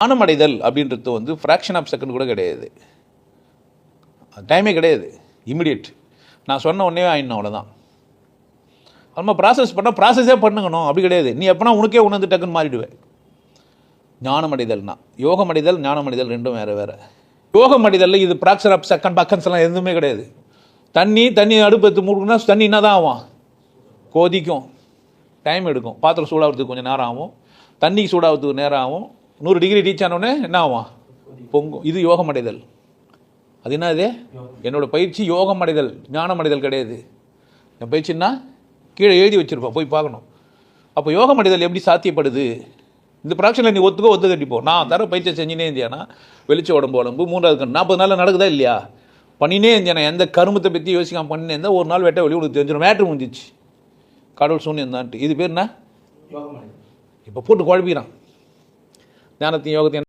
ஞானமடைதல் அப்படின்றது வந்து fraction of second கூட கிடையாது, டைமே கிடையாது, இமிடியேட். நான் சொன்ன உடனே ஆயிடணும், அவ்வளோதான். நம்ம ப்ராசஸ் பண்ணால் ப்ராசஸே பண்ணுங்கணும், அப்படி கிடையாது. நீ எப்போனா உனக்கே உணர்ந்து டக்குன்னு மாறிடுவேன். ஞானமடைதல்னா யோகமடைதல், ஞானமடைதல் ரெண்டும் வேறு வேறு. யோகமடைதலில் இது ஃப்ராக்ஷன் ஆஃப் செகண்ட் பக்கன்ஸ்லாம் எதுவுமே கிடையாது. தண்ணி அடுப்பு எடுத்து மூடுனா தண்ணி என்ன தான் ஆகும், கொதிக்கும், டைம் எடுக்கும். பாத்திரம் சூடாகிறதுக்கு கொஞ்சம் நேரம் ஆகும், தண்ணிக்கு சூடாகிறதுக்கு நேரம் ஆகும். 100 டிகிரி ரீச் ஆனோடனே என்ன ஆகும், பொங்கும். இது யோகமடைதல். அது என்னது? என்னோட பயிற்சி யோகமடைதல், ஞானமடைதல் கிடையாது. என் பயிற்சின்னா கீழே எழுதி வச்சுருப்பேன், போய் பார்க்கணும். அப்போ யோகமடைதல் எப்படி சாத்தியப்படுது? இந்த ப்ராக்ஷனில் நீ ஒத்துக்க கட்டிப்போம். நான் தர பயிற்சி செஞ்சுனே இருந்தியானா வெளிச்ச உடம்பு 3வது கண் 40 நாளில் நடக்குதா இல்லையா? பண்ணினே இருந்தேன். எந்த கருமத்தை பற்றி யோசிக்காமல் பண்ணினே இருந்தால் ஒரு நாள் வெட்ட வெளி உனக்கு தெரிஞ்சிடும். மேட்ரு முடிஞ்சிச்சு, கடவுள் சூன்யம் தான்ட்டு. இது பேர் என்ன? இப்போ போட்டு குழப்பிக்கிறான் ஞானத்தையும் யோகத்தையும்.